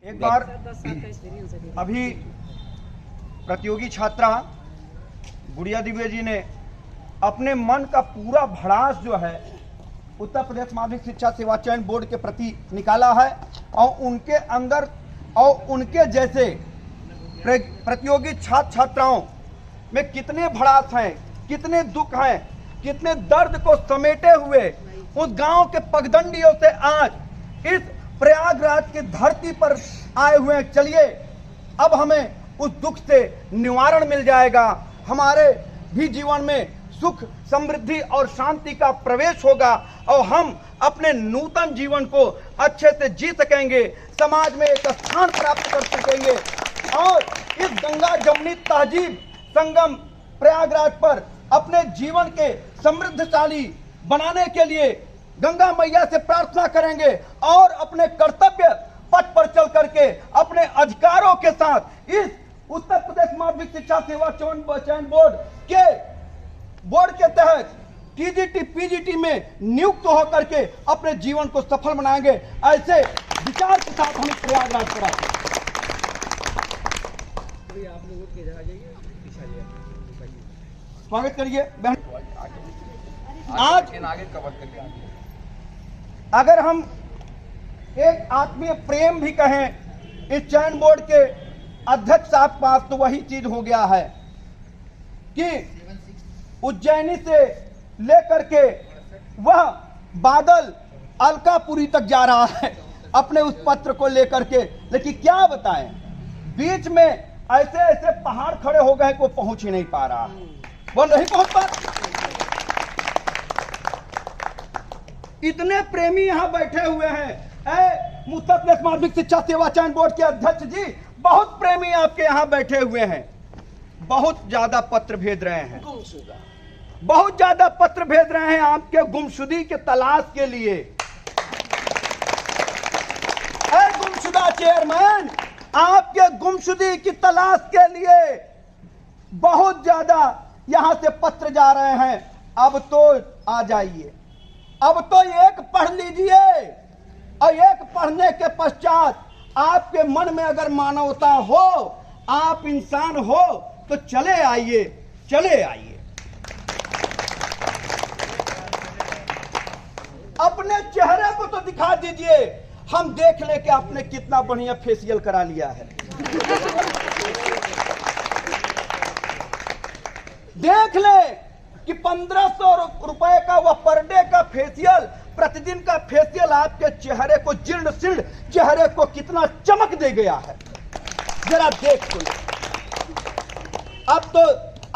एक बार अभी प्रतियोगी छात्रा गुड़िया दिव्य जी ने अपने मन का पूरा भड़ास जो है उत्तर प्रदेश माध्यमिक शिक्षा सेवा चयन बोर्ड के प्रति निकाला है और उनके अंदर और उनके जैसे प्रतियोगी छात्र छात्राओं में कितने भड़ास हैं, कितने दुख हैं, कितने दर्द को समेटे हुए उस गांव के पगडंडियों से आज इस प्रयागराज की धरती पर आए हुए हैं। चलिए अब हमें उस दुख से निवारण मिल जाएगा, हमारे भी जीवन में सुख समृद्धि और शांति का प्रवेश होगा और हम अपने नूतन जीवन को अच्छे से जी सकेंगे, समाज में एक स्थान प्राप्त कर सकेंगे और इस गंगा जमुनी तहजीब संगम प्रयागराज पर अपने जीवन के समृद्धशाली बनाने के लिए गंगा मैया से प्रार्थना करेंगे और अपने कर्तव्य पथ पर चल करके अपने अधिकारों के साथ इस उत्तर प्रदेश माध्यमिक शिक्षा सेवा चयन बोर्ड के तहत टीजीटी पीजीटी में नियुक्त होकर के अपने जीवन को सफल बनाएंगे। ऐसे विचार के साथ हम प्रयागराज पर आते हैं। स्वागत करिए बहन। आज अगर हम एक आत्मीय प्रेम भी कहें इस चयन बोर्ड के अध्यक्ष साहब पास, तो वही चीज हो गया है कि उज्जैनी से लेकर के वह बादल अलकापुरी तक जा रहा है अपने उस पत्र को लेकर के। लेकिन क्या बताएं, बीच में ऐसे ऐसे पहाड़ खड़े हो गए कि वो पहुंच ही नहीं पा रहा, वो नहीं पहुंच पा। इतने प्रेमी यहां बैठे हुए हैं। उत्तर प्रदेश माध्यमिक शिक्षा सेवा चयन बोर्ड के अध्यक्ष जी, बहुत प्रेमी आपके यहां बैठे हुए हैं, बहुत ज्यादा पत्र भेज रहे हैं, बहुत ज्यादा पत्र भेज रहे हैं आपके गुमशुदी के तलाश के लिए। गुमशुदा चेयरमैन, आपके गुमशुदी की तलाश के लिए बहुत ज्यादा यहां से पत्र जा रहे हैं। अब तो आ जाइए, अब तो एक पढ़ लीजिए और एक पढ़ने के पश्चात आपके मन में अगर मानवता हो, आप इंसान हो, तो चले आइए, चले आइए। अपने चेहरे को तो दिखा दीजिए, हम देख ले कि आपने कितना बढ़िया फेशियल करा लिया है। देख ले कि 1500 रुपए का वह पर डे का फेशियल, प्रतिदिन का फेशियल आपके चेहरे को, जीर्ण शीर्ण चेहरे को कितना चमक दे गया है, जरा देख तो। अब तो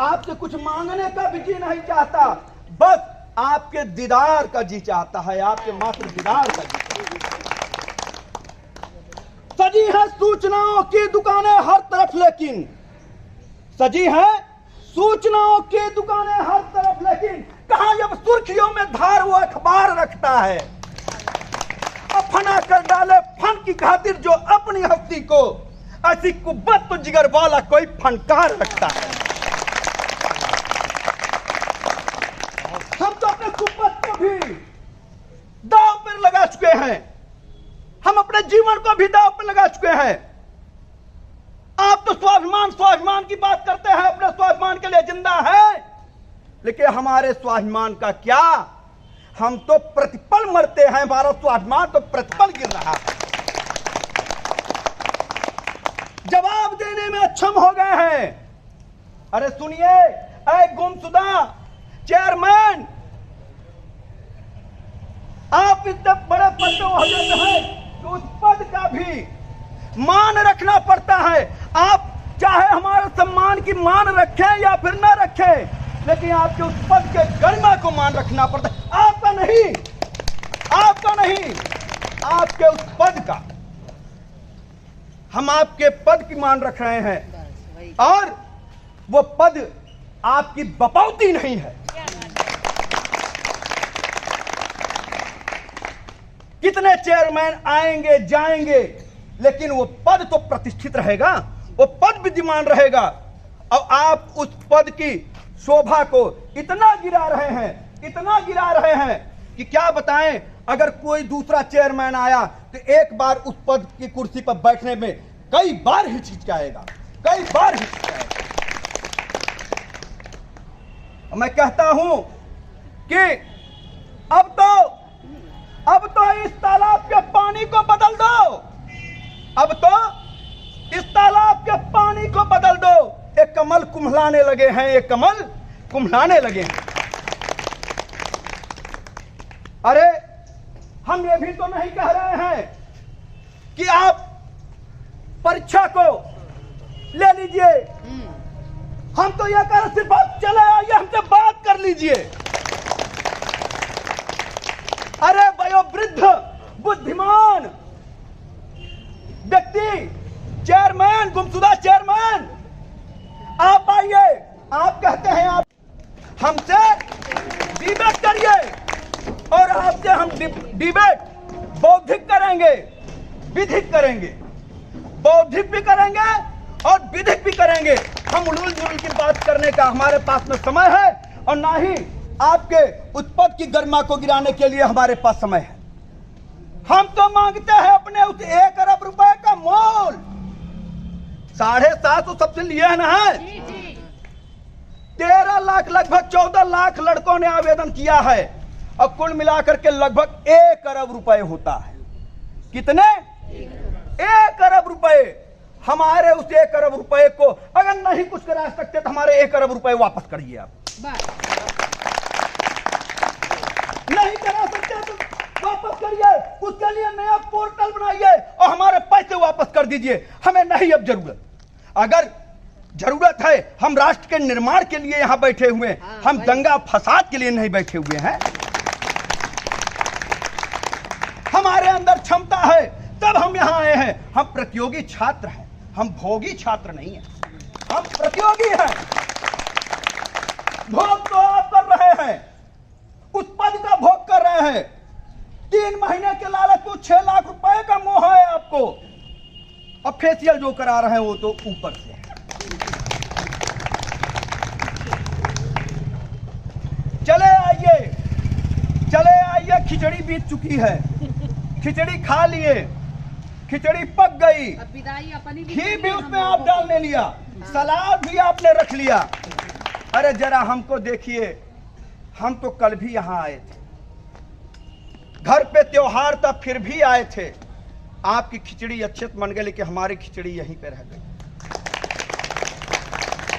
आपसे कुछ मांगने का भी जी नहीं चाहता, बस आपके दीदार का जी चाहता है, आपके मात्र दीदार का जी। सजी है सूचनाओं की दुकानें हर तरफ, लेकिन सजी है सूचनाओं की दुकानें हर तरफ, लेकिन कहां जब सुर्खियों में धार वो अखबार रखता है। अब फना कर डाले फन की खातिर जो अपनी हस्ती को, ऐसी कुब्बत तो जिगर वाला कोई फनकार रखता है। हम तो अपने कुब्बत को भी दांव पर लगा चुके हैं, हम अपने जीवन को भी दांव पर लगा चुके हैं। आप तो स्वाभिमान की बात करते हैं, अपने स्वाभिमान के लिए जिंदा है, लेकिन हमारे स्वाभिमान का क्या? हम तो प्रतिपल मरते हैं, हमारा स्वाभिमान तो प्रतिपल गिर रहा है। जवाब देने में अक्षम हो गए हैं। अरे सुनिए, ऐ गुमशुदा चेयरमैन, आप इतने बड़े पद हो जाते हैं तो उस पद का भी मान रखना पड़ता है। आप चाहे हमारे सम्मान की मान रखें या फिर न रखें, लेकिन आपके उस पद के गरिमा को मान रखना पड़ता है। आपका नहीं, आपका नहीं, आपके उस पद का। हम आपके पद की मान रख रहे हैं और वो पद आपकी बपौती नहीं है। कितने चेयरमैन आएंगे जाएंगे, लेकिन वो पद तो प्रतिष्ठित रहेगा, वो पद विद्यमान रहेगा। और आप उस पद की शोभा को इतना गिरा रहे हैं, इतना गिरा रहे हैं कि क्या बताएं। अगर कोई दूसरा चेयरमैन आया तो एक बार उस पद की कुर्सी पर बैठने में कई बार हिचकिचाएगा, कई बार हिचकिचाएगा। मैं कहता हूं कि अब तो इस तालाब के पानी को बदल दो, अब तो इस तालाब के पानी को बदल दो। एक कमल कुम्हलाने लगे हैं, एक कमल कुम्हलाने लगे हैं। अरे हम ये भी तो नहीं कह रहे हैं कि आप परीक्षा को ले लीजिए, हम तो यह कह रहे सिर्फ आप चले आइए, हमसे बात कर लीजिए। अरे वयोवृद्ध बुद्धिमान व्यक्ति, चेयरमैन, गुमशुदा चेयरमैन, आप आइए। आप कहते हैं आप हमसे डिबेट करिए, और आपसे हम डिबेट बौद्धिक करेंगे, विधिक करेंगे, बौद्धिक भी करेंगे और विधिक भी करेंगे। हम उलूल जुलूल की बात करने का हमारे पास में समय है, और ना ही आपके उत्पत्ति की गरिमा को गिराने के लिए हमारे पास समय है। हम तो मांगते हैं अपने उस 1 अरब रुपए का मोल। 7.5 सबसे लिए है ना, 13 लाख, लगभग 14 लाख लड़कों ने आवेदन किया है, और कुल मिलाकर के लगभग 1 अरब रुपए होता है। कितने? 1 अरब रुपए। हमारे उस 1 अरब रुपए को अगर नहीं कुछ करा सकते तो हमारे 1 अरब रुपए वापस करिए। आप नहीं करा सकते तो वापस करिए, उसके लिए नया पोर्टल बनाइए और हमारे पैसे वापस कर दीजिए। हमें नहीं अब जरूरत। अगर जरूरत है, हम राष्ट्र के निर्माण के लिए यहां बैठे हुए हैं, हम दंगा फसाद के लिए नहीं बैठे हुए हैं। हमारे अंदर क्षमता है तब हम यहां आए हैं। हम प्रतियोगी छात्र हैं, हम भोगी छात्र नहीं हैं, हम प्रतियोगी हैं। भोग तो आप कर रहे हैं, उस पद का भोग कर रहे हैं। 3 महीने के लालच को 6 लाख रुपए का मोह है आपको, और फेशियल जो करा रहे हैं वो तो ऊपर से है। चले आइए, चले आइए। खिचड़ी बीत चुकी है, खिचड़ी खा लिए, खिचड़ी पक गई, घी भी उसमें आप डालने लिया, सलाद भी आपने रख लिया। अरे जरा हमको देखिए, हम तो कल भी यहां आए थे, घर पे त्योहार था, फिर भी आए थे। आपकी खिचड़ी अच्छे से बन गई, लेकिन हमारी खिचड़ी यहीं पे रह गई।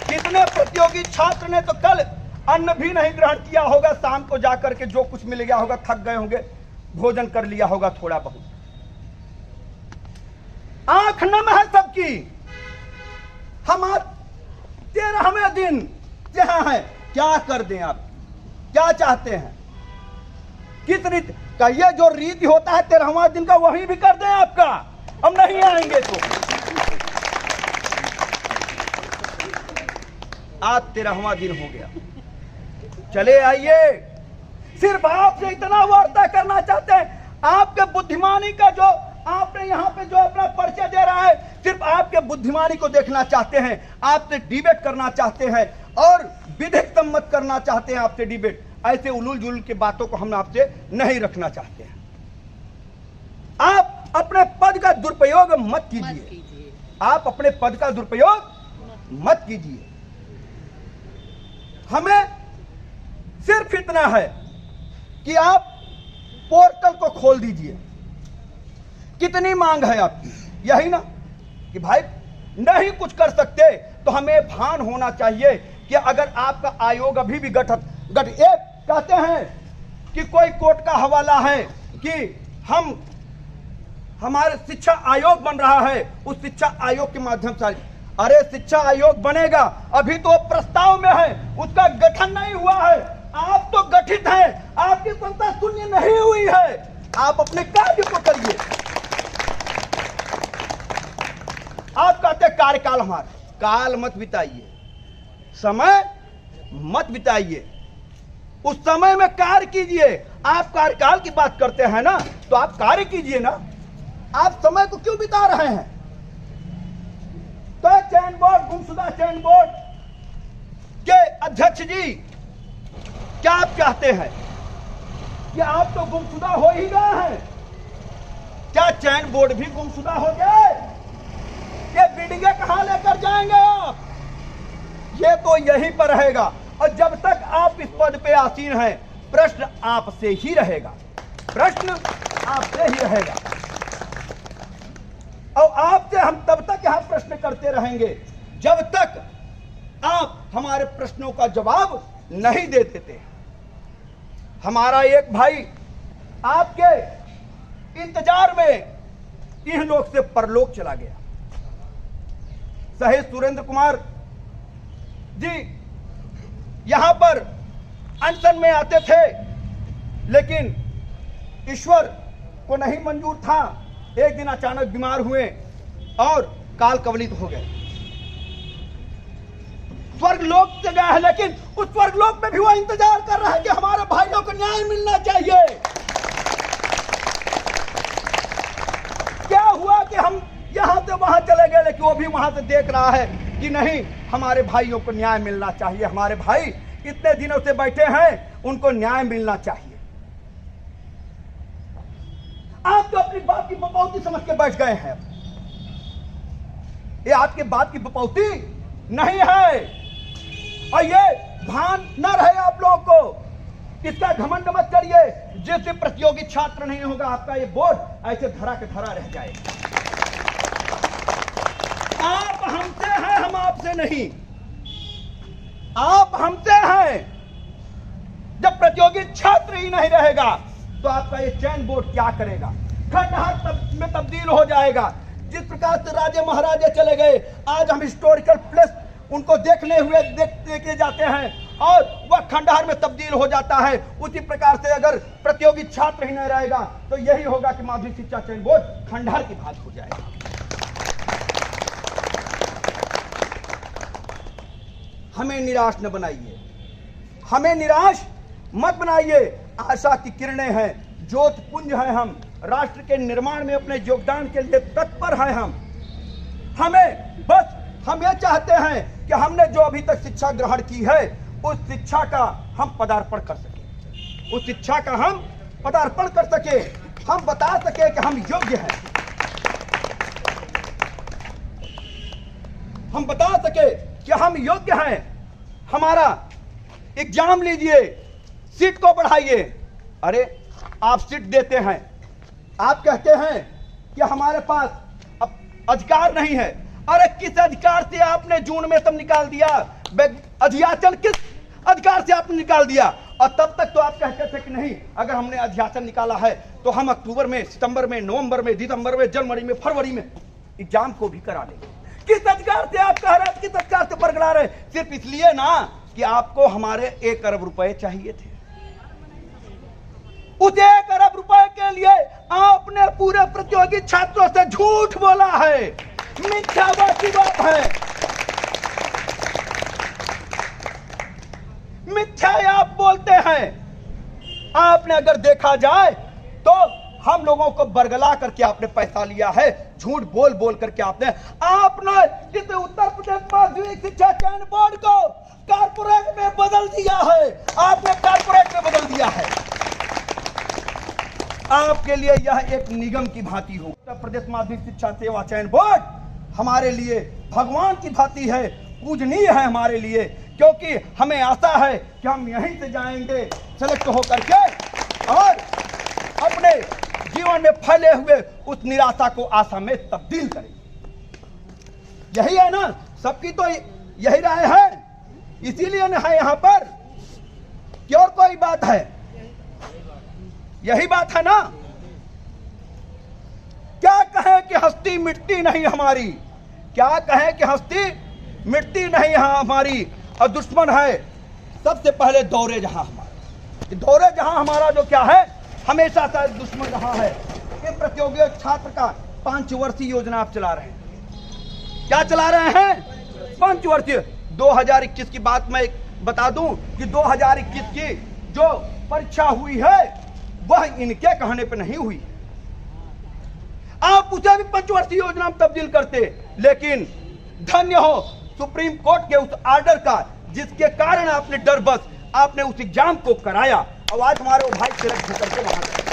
कितने प्रतियोगी छात्र ने तो कल अन्न भी नहीं ग्रहण किया होगा, शाम को जाकर के जो कुछ मिल गया होगा, थक गए होंगे, भोजन कर लिया होगा थोड़ा बहुत। आंख नम है सबकी। हम 13वें दिन यहाँ है, क्या कर दें आप, क्या चाहते हैं? किस रीति का ये जो रीति होता है 13वां दिन का, वही भी कर दें आपका? हम नहीं आएंगे तो। आज 13वां दिन हो गया, चले आइए। सिर्फ आपसे इतना वार्ता करना चाहते हैं। आपके बुद्धिमानी का जो आपने यहाँ पे जो अपना परिचय दे रहा है, सिर्फ आपके बुद्धिमानी को देखना चाहते हैं। आपसे डिबेट करना चाहते हैं और विधिक सम्मत करना चाहते हैं आपसे डिबेट। ऐसे उलूल जुलूल की बातों को हम आपसे नहीं रखना चाहते हैं। आप अपने पद का दुरुपयोग मत कीजिए, आप अपने पद का दुरुपयोग मत कीजिए। हमें सिर्फ इतना है कि आप पोर्टल को खोल दीजिए। कितनी मांग है आपकी? यही ना कि भाई नहीं कुछ कर सकते तो हमें भान होना चाहिए कि अगर आपका आयोग अभी भी गठित एक कहते हैं कि कोई कोर्ट का हवाला है कि हमारे शिक्षा आयोग बन रहा है, उस शिक्षा आयोग के माध्यम से। अरे शिक्षा आयोग बनेगा, अभी तो प्रस्ताव में है, उसका गठन नहीं हुआ है। आप तो गठित हैं, आपकी संस्था शून्य नहीं हुई है। आप अपने कार्य को करिए। आप कहते कार्यकाल हमारा, काल मत बिताइए, समय मत बिताइए, उस समय में कार्य कीजिए। आप कार्यकाल की बात करते हैं ना, तो आप कार्य कीजिए ना। आप समय को क्यों बिता रहे हैं? तो चयन बोर्ड, गुमशुदा चयन बोर्ड के अध्यक्ष जी, क्या आप चाहते हैं कि आप तो गुमशुदा हो ही गए हैं। क्या चयन बोर्ड भी गुमशुदा हो गए? ये बिल्डिंगें कहां लेकर जाएंगे आप? ये तो यहीं पर रहेगा और जब तक आप इस पद पे आसीन हैं, प्रश्न आपसे ही रहेगा, प्रश्न आपसे ही रहेगा। और आपसे हम तब तक यहां प्रश्न करते रहेंगे जब तक आप हमारे प्रश्नों का जवाब नहीं दे देते। हमारा एक भाई आपके इंतजार में इन लोग से परलोक चला गया। शहीद सुरेंद्र कुमार जी यहां पर अनशन में आते थे, लेकिन ईश्वर को नहीं मंजूर था। एक दिन अचानक बीमार हुए और काल कवलित हो गए। स्वर्गलोक से गया है, लेकिन उस स्वर्गलोक में भी वो इंतजार कर रहा है कि हमारे भाइयों को न्याय मिलना चाहिए। क्या हुआ कि हम यहां से वहां चले गए, लेकिन वो भी वहां से देख रहा है कि नहीं, हमारे भाइयों को न्याय मिलना चाहिए। हमारे भाई इतने दिनों से बैठे हैं, उनको न्याय मिलना चाहिए। आप तो अपनी बात की बपौती समझ के बैठ गए हैं। ये आपके बात की बपौती नहीं है और ये भान न रहे आप लोगों को। इसका घमंड मत करिए। जिस प्रतियोगी छात्र नहीं होगा, आपका ये बोर्ड ऐसे धरा के धरा रह जाएगा। आप हमसे हैं, हम आपसे नहीं। आप हमसे हैं। जब प्रतियोगी छात्र ही नहीं रहेगा तो आपका ये चयन बोर्ड क्या करेगा? खंडहर में तब्दील हो जाएगा। जिस प्रकार से राजे महाराजे चले गए, आज हम हिस्टोरिकल प्लेस उनको देखने हुए देखे जाते हैं और वह खंडहर में तब्दील हो जाता है। उसी प्रकार से अगर प्रतियोगी छात्र ही नहीं रहेगा तो यही होगा कि माध्यमिक शिक्षा चयन बोर्ड खंडहर की भांति हो जाएगा। हमें निराश न बनाइए, हमें निराश मत बनाइए। आशा की किरणें हैं, ज्योत पुंज हैं। हम राष्ट्र के निर्माण में अपने योगदान के लिए तत्पर हैं। हम ये चाहते हैं कि हमने जो अभी तक शिक्षा ग्रहण की है, उस शिक्षा का हम पदार्पण कर सके, उस शिक्षा का हम पदार्पण कर सके, हम बता सके कि हम योग्य हैं, हम बता सके कि हम योग्य हैं। हमारा एग्जाम लीजिए, सीट को बढ़ाइए। अरे आप सीट देते हैं, आप कहते हैं कि हमारे पास अब अधिकार नहीं है। अरे किस अधिकार से आपने जून में सब निकाल दिया? अध्याचन किस अधिकार से आपने निकाल दिया? और तब तक तो आप कहते थे कि नहीं, अगर हमने अध्याचन निकाला है तो हम अक्टूबर में, सितंबर में, नवंबर में, दिसंबर में, जनवरी में, फरवरी में एग्जाम को भी करा लेंगे। किस अधिकार से आप कह रहे हैं, किस अधिकार से बरगला रहे? सिर्फ इसलिए ना कि आपको हमारे 1 अरब रुपए चाहिए थे। उस 1 अरब रुपए के लिए आपने पूरे प्रतियोगी छात्रों से झूठ बोला है, मिथ्यावादी बात है, मिथ्या आप बोलते हैं। आपने अगर देखा जाए तो हम लोगों को बरगला करके आपने पैसा लिया है, झूठ बोल बोल करके आपने इस उत्तर प्रदेश माध्यमिक शिक्षा चयन बोर्ड को कारपोरेट में बदल दिया है। आपने कारपोरेट में बदल दिया है। आपके लिए यह एक निगम की भांति हो। उत्तर प्रदेश माध्यमिक शिक्षा सेवा चयन बोर्ड हमारे लिए भगवान की भांति है, पूजनीय है हमारे लिए, क्योंकि हमें आशा है कि हम यहीं से जाएंगे सेलेक्ट होकर के और अपने जीवन में फैले हुए उस निराशा को आशा में तब्दील करेंगे। यही है ना, सबकी तो यही राय है, इसीलिए ना है यहां पर कि और कोई बात है? यही बात है ना। क्या कहें कि हस्ती मिटती नहीं हमारी, क्या कहें कि हस्ती मिटती नहीं हमारी, और दुश्मन है सबसे पहले दौरे जहां हमारा। दौरे जहां हमारा जो क्या है, हमेशा से दुश्मन रहा है। ये प्रतियोगी छात्र का 5 वर्षीय योजना आप चला रहे हैं। क्या चला रहे हैं? 5 वर्षीय। 2021 की बात मैं बता दूं कि 2021 की जो परीक्षा हुई है वह इनके कहने पर नहीं हुई। आप उसे भी 5 वर्षीय योजना में तब्दील करते, लेकिन धन्य हो सुप्रीम कोर्ट के उस आर्डर का, जिसके कारण आपने डर बस आपने उस एग्जाम को कराया। और आज हमारे वो भाई सिरक होकर के वहां गए।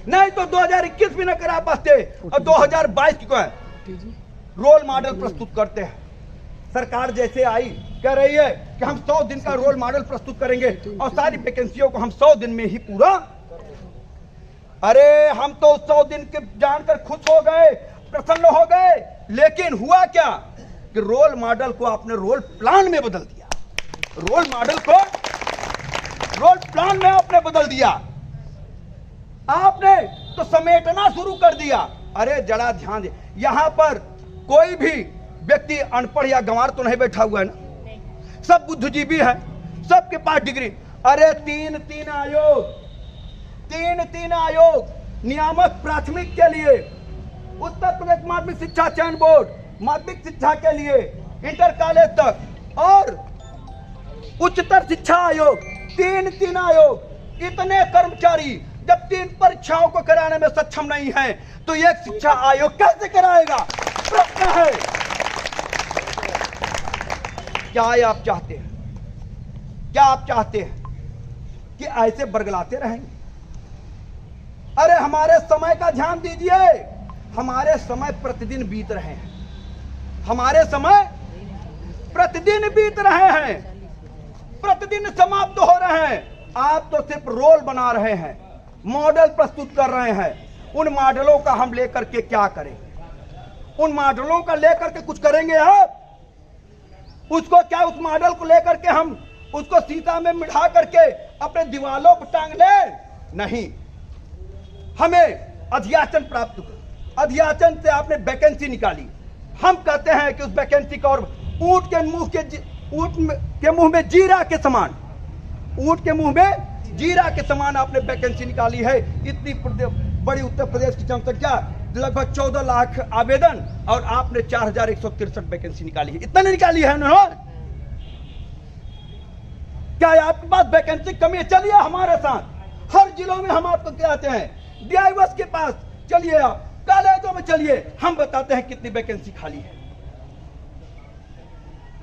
नहीं तो 2021 भी न करा पाते और 2022 की को है रोल मॉडल प्रस्तुत करते हैं। सरकार जैसे आई कह रही है कि हम 100 दिन का रोल मॉडल प्रस्तुत करेंगे और सारी वैकेंसियों को हम 100 दिन में ही पूरा। अरे हम तो 100 दिन के जानकर खुश हो गए, प्रसन्न हो गए, लेकिन हुआ क्या कि रोल मॉडल को आपने रोल प्लान में बदल दिया। रोल मॉडल को रोल प्लान में आपने बदल दिया, आपने तो समेटना शुरू कर दिया। अरे जरा ध्यान दे, यहां पर कोई भी व्यक्ति अनपढ़ या गंवार तो नहीं बैठा हुआ है ना, सब बुद्धिजीवी है, सबके पास डिग्री। अरे तीन आयोग नियामक प्राथमिक के लिए, उत्तर प्रदेश माध्यमिक शिक्षा चयन बोर्ड माध्यमिक शिक्षा के लिए इंटर कॉलेज तक, और उच्चतर शिक्षा आयोग, तीन आयोग, इतने कर्मचारी जब 3 परीक्षाओं को कराने में सक्षम नहीं है तो एक शिक्षा आयोग कैसे कराएगा? प्रश्न है। क्या आप चाहते हैं, क्या आप चाहते हैं कि ऐसे बरगलाते रहेंगे? अरे हमारे समय का ध्यान दीजिए, हमारे समय प्रतिदिन बीत रहे हैं, हमारे समय प्रतिदिन बीत रहे हैं, प्रतिदिन समाप्त हो रहे हैं। आप तो सिर्फ रोल बना रहे हैं, मॉडल प्रस्तुत कर रहे हैं। उन मॉडलों का हम लेकर के क्या करेंगे? उन मॉडलों का लेकर के कुछ करेंगे आप? उसको क्या, उस मॉडल को लेकर के हम उसको सीता में मिढ़ा करके अपने दीवालों पर टांग ले? नहीं, हमें अध्याचन प्राप्त कर, अध्याचन से आपने वैकेंसी निकाली। हम कहते हैं कि उस वैकेंसी का, और ऊंट के मुंह में जीरा के समान, ऊंट के मुंह में जीरा के समान आपने वैकेंसी निकाली है। इतनी बड़ी उत्तर प्रदेश की जनसंख्या, लगभग 14 लाख आवेदन, और आपने 4163 वैकेंसी निकाली है। इतना नहीं निकाली है उन्होंने? क्या आपके पास वैकेंसी कमी है? चलिए हमारे साथ, हर जिलों में हम आपको कहते हैं, डीआईओएस के पास चलिए, आप कॉलेजों में चलिए, हम बताते हैं कितनी वैकेंसी खाली है।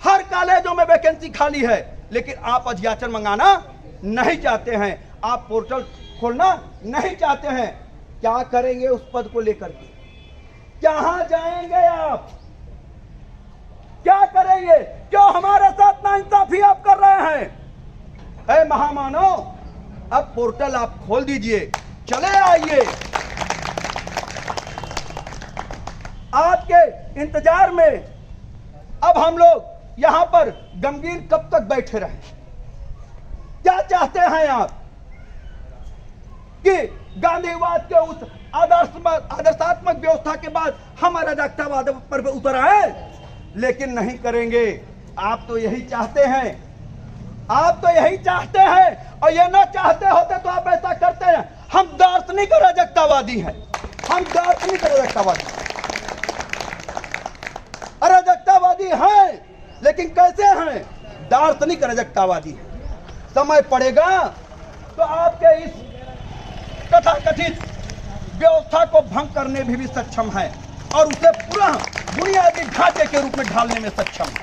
हर कॉलेजों में वैकेंसी खाली है, लेकिन आप अध्याचन मंगाना नहीं चाहते हैं, आप पोर्टल खोलना नहीं चाहते हैं। क्या करेंगे उस पद को लेकर के? कहां जाएंगे आप? क्या करेंगे? क्यों हमारे साथ नाइंसाफी आप कर रहे हैं? ऐ महामानव, अब पोर्टल आप खोल दीजिए, चले आइए। आपके इंतजार में अब हम लोग यहां पर गंभीर कब तक बैठे रहे? क्या चाहते हैं आप कि गांधीवाद के उस आदर्शात्मक व्यवस्था के बाद हम अराजकतावाद पर उतर आए? लेकिन नहीं करेंगे। आप तो यही चाहते हैं, आप तो यही चाहते हैं, और ये ना चाहते होते तो आप ऐसा करते हैं। हम दार्शनिक अराजकतावादी हैं, हम दार्शनिक अराजकतावादी हैं, लेकिन कैसे हैं? दार्शनिक अराजकतावादी हैं। समय पड़ेगा तो आपके इस तथाकथित व्यवस्था को भंग करने भी सक्षम है, और उसे पुनः बुनियादी ढांचे के रूप में ढालने में सक्षम है।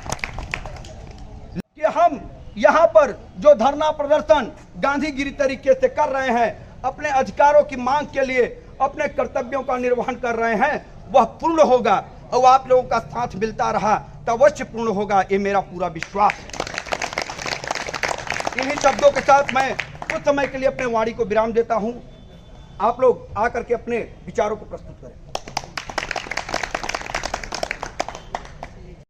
कि हम यहां पर जो धरना प्रदर्शन गांधीगिरी तरीके से कर रहे हैं, अपने अधिकारों की मांग के लिए अपने कर्तव्यों का निर्वहन कर रहे हैं, वह पूर्ण होगा, और आप लोगों का साथ मिलता रहा तो अवश्य पूर्ण होगा, ये मेरा पूरा विश्वास है। इन्हीं शब्दों के साथ मैं कुछ समय के लिए अपने वाणी को विराम देता हूं। आप लोग आकर के अपने विचारों को प्रस्तुत करें।